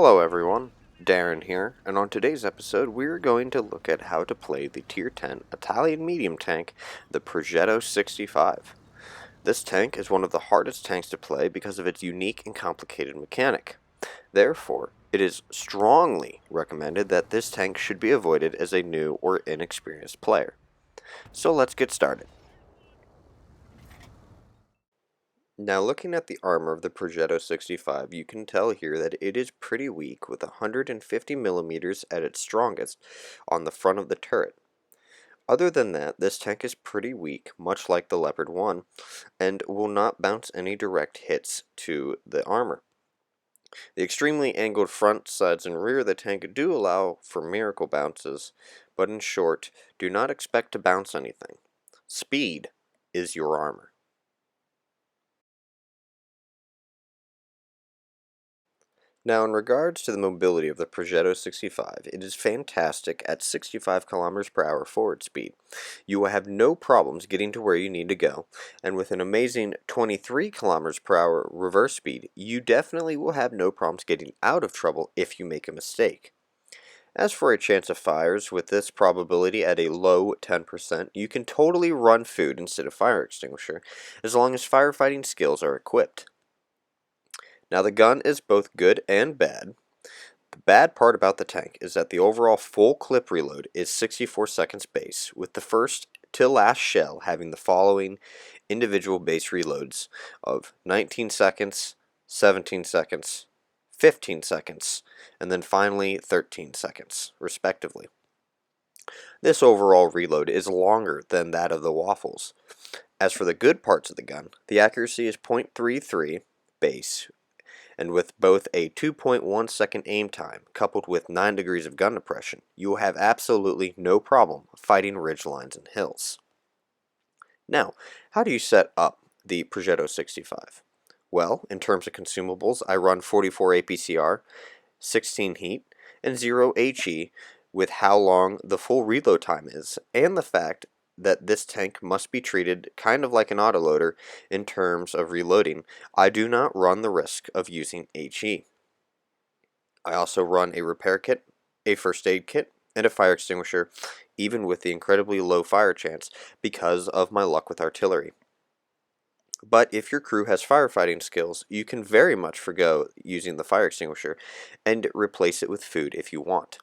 Hello everyone, Darren here, and on today's episode we're going to look at how to play the Tier 10 Italian medium tank, the Progetto 65. This tank is one of the hardest tanks to play because of its unique and complicated mechanic. Therefore, it is strongly recommended that this tank should be avoided as a new or inexperienced player. So let's get started. Now looking at the armor of the Progetto 65, you can tell here that it is pretty weak with 150 millimeters at its strongest on the front of the turret. Other than that, this tank is pretty weak, much like the Leopard 1, and will not bounce any direct hits to the armor. The extremely angled front, sides, and rear of the tank do allow for miracle bounces, but in short, do not expect to bounce anything. Speed is your armor. Now, in regards to the mobility of the Progetto 65, it is fantastic at 65 kilometers per hour forward speed. You will have no problems getting to where you need to go, and with an amazing 23 kilometers per hour reverse speed, you definitely will have no problems getting out of trouble if you make a mistake. As for a chance of fires, with this probability at a low 10%, you can totally run food instead of fire extinguisher, as long as firefighting skills are equipped. Now the gun is both good and bad. The bad part about the tank is that the overall full clip reload is 64 seconds base, with the first to last shell having the following individual base reloads of 19 seconds, 17 seconds, 15 seconds, and then finally 13 seconds, respectively. This overall reload is longer than that of the Waffles. As for the good parts of the gun, the accuracy is .33 base, and with both a 2.1 second aim time coupled with 9 degrees of gun depression, you will have absolutely no problem fighting ridge lines and hills. Now, how do you set up the Progetto 65? Well, in terms of consumables, I run 44 APCR, 16 heat, and 0 HE with how long the full reload time is, and the fact that this tank must be treated kind of like an autoloader in terms of reloading. I do not run the risk of using HE. I also run a repair kit, a first aid kit, and a fire extinguisher, even with the incredibly low fire chance because of my luck with artillery. But if your crew has firefighting skills, you can very much forgo using the fire extinguisher and replace it with food if you want.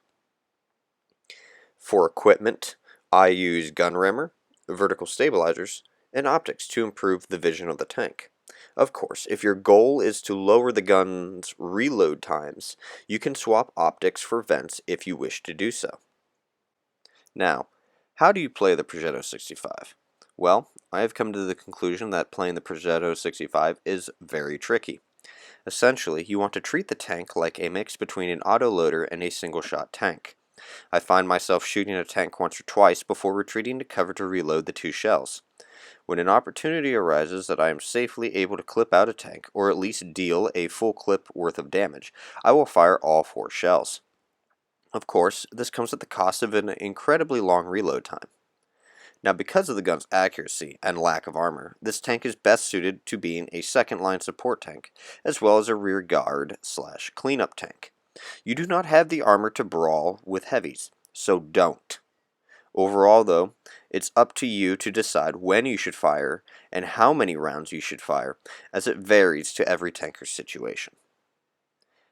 For equipment, I use gun rammer, vertical stabilizers, and optics to improve the vision of the tank. Of course, if your goal is to lower the gun's reload times, you can swap optics for vents if you wish to do so. Now, how do you play the Progetto 65? Well, I have come to the conclusion that playing the Progetto 65 is very tricky. Essentially, you want to treat the tank like a mix between an autoloader and a single-shot tank. I find myself shooting a tank once or twice before retreating to cover to reload the 2 shells. When an opportunity arises that I am safely able to clip out a tank, or at least deal a full clip worth of damage, I will fire all 4 shells. Of course, this comes at the cost of an incredibly long reload time. Now, because of the gun's accuracy and lack of armor, this tank is best suited to being a second-line support tank, as well as a rear guard/cleanup tank. You do not have the armor to brawl with heavies, so don't. Overall, though, it's up to you to decide when you should fire and how many rounds you should fire, as it varies to every tanker's situation.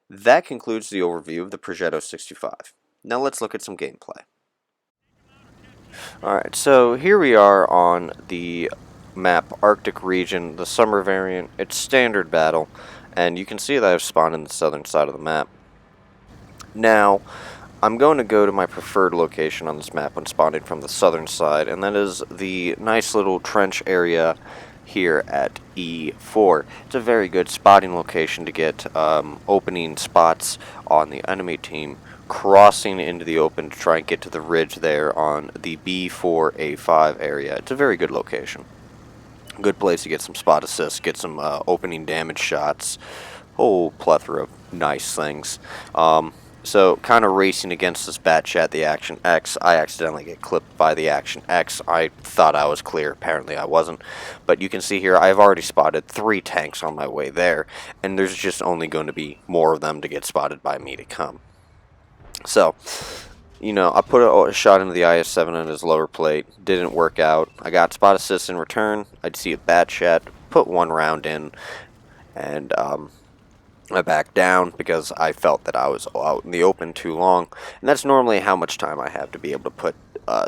That concludes the overview of the Progetto 65. Now let's look at some gameplay. Alright, so here we are on the map Arctic region, the summer variant. It's standard battle, and you can see that I've spawned in the southern side of the map. Now, I'm going to go to my preferred location on this map when spawning from the southern side, and that is the nice little trench area here at E4. It's a very good spotting location to get opening spots on the enemy team, crossing into the open to try and get to the ridge there on the B4A5 area. It's a very good location. Good place to get some spot assists, get some opening damage shots, whole plethora of nice things. So, kind of racing against this bat chat, the Action X, I accidentally get clipped by the Action X. I thought I was clear, apparently I wasn't. But you can see here, I've already spotted 3 tanks on my way there, and there's just only going to be more of them to get spotted by me to come. So, I put a shot into the IS-7 on his lower plate, didn't work out. I got spot assist in return, I'd see a bat chat, put 1 round in, and I backed down because I felt that I was out in the open too long, and that's normally how much time I have to be able to put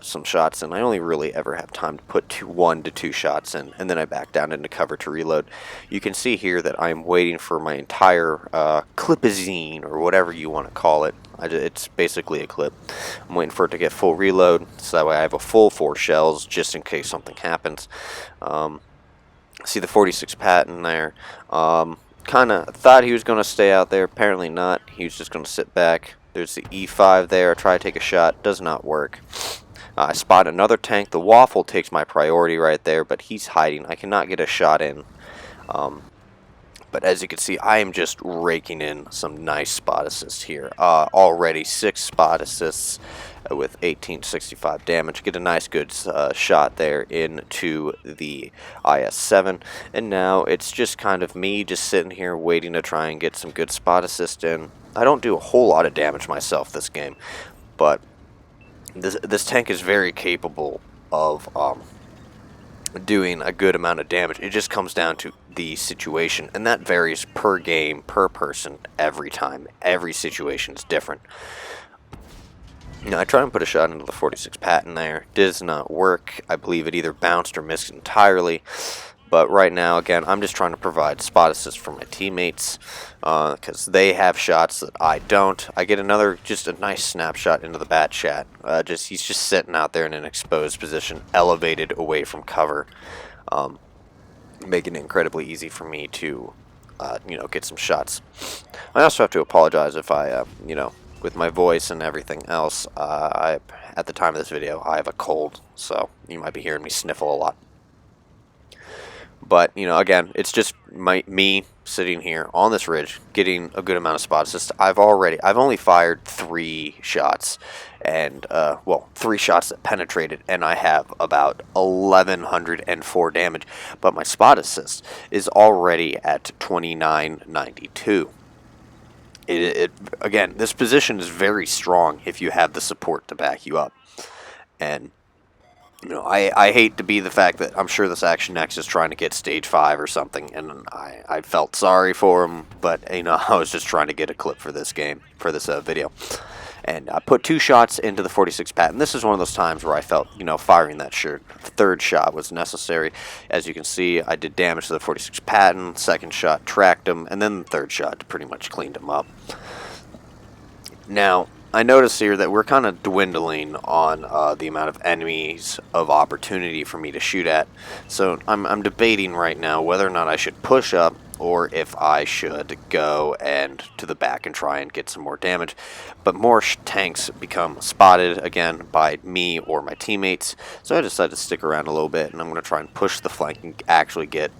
some shots in. I only really ever have time to put 1 to 2 shots in, and then I back down into cover to reload. You can see here that I'm waiting for my entire clipazine, or whatever you want to call it. It's basically a clip. I'm waiting for it to get full reload, so that way I have a full 4 shells just in case something happens. See the 46 Patton there. Kind of thought he was going to stay out there. Apparently not. He was just going to sit back. There's the E5 there. I try to take a shot. Does not work. I spot another tank. The Waffle takes my priority right there, but he's hiding. I cannot get a shot in. But as you can see, I am just raking in some nice spot assists here. Already 6 spot assists with 1865 damage. Get a nice good shot there into the IS-7. And now it's just kind of me just sitting here waiting to try and get some good spot assist in. I don't do a whole lot of damage myself this game, but this tank is very capable of doing a good amount of damage. It just comes down to the situation, and that varies per game, per person, every time. Every situation is different. Now, I try and put a shot into the 46 Patton there. Does not work. I believe it either bounced or missed entirely. But right now, again, I'm just trying to provide spot assists for my teammates because they have shots that I don't. I get just a nice snapshot into the bat chat. He's just sitting out there in an exposed position, elevated away from cover, making it incredibly easy for me to, get some shots. I also have to apologize if I, with my voice and everything else, at the time of this video, I have a cold, so you might be hearing me sniffle a lot. But, again, it's just me sitting here on this ridge, getting a good amount of spot assists. I've only fired 3 shots, and, 3 shots that penetrated, and I have about 1,104 damage. But my spot assist is already at 2992. Again, this position is very strong if you have the support to back you up. And I hate to be the fact that I'm sure this Action X is trying to get stage 5 or something, and I felt sorry for him, but, I was just trying to get a clip for this game, for this video. And I put 2 shots into the 46 Patton. This is one of those times where I felt, firing that third shot was necessary. As you can see, I did damage to the 46 Patton, second shot tracked him, and then the third shot pretty much cleaned him up. Now, I notice here that we're kind of dwindling on the amount of enemies of opportunity for me to shoot at. So I'm debating right now whether or not I should push up or if I should go and to the back and try and get some more damage. But more tanks become spotted again by me or my teammates. So I decided to stick around a little bit, and I'm going to try and push the flank and actually get,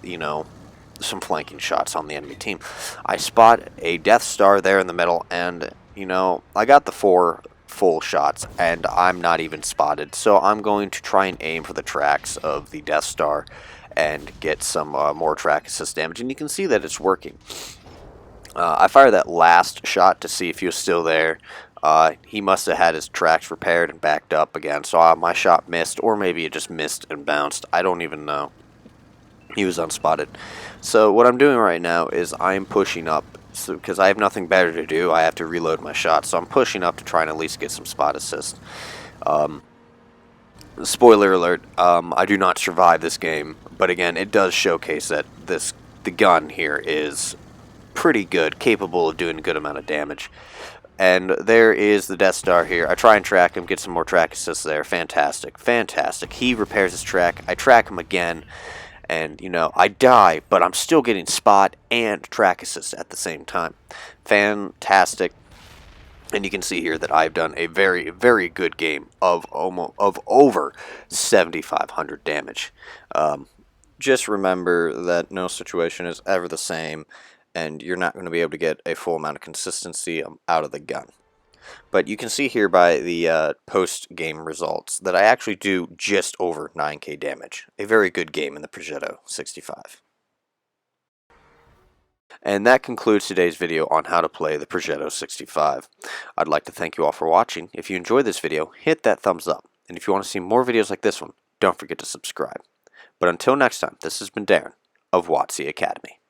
some flanking shots on the enemy team. I spot a Death Star there in the middle, and I got the 4 full shots, and I'm not even spotted, so I'm going to try and aim for the tracks of the Death Star and get some more track assist damage, and you can see that it's working. I fired that last shot to see if he was still there. He must have had his tracks repaired and backed up again, so my shot missed, or maybe it just missed and bounced. I don't even know. He was unspotted. So what I'm doing right now is I'm pushing up. Because I have nothing better to do, I have to reload my shots. So I'm pushing up to try and at least get some spot assist. Spoiler alert, I do not survive this game. But again, it does showcase that the gun here is pretty good, capable of doing a good amount of damage. And there is the Death Star here. I try and track him, get some more track assists there. Fantastic, fantastic. He repairs his track. I track him again. And, I die, but I'm still getting spot and track assist at the same time. Fantastic. And you can see here that I've done a very, very good game of over 7,500 damage. Just remember that no situation is ever the same, and you're not going to be able to get a full amount of consistency out of the gun. But you can see here by the post-game results that I actually do just over 9k damage. A very good game in the Progetto 65. And that concludes today's video on how to play the Progetto 65. I'd like to thank you all for watching. If you enjoyed this video, hit that thumbs up. And if you want to see more videos like this one, don't forget to subscribe. But until next time, this has been Darren of WotC Academy.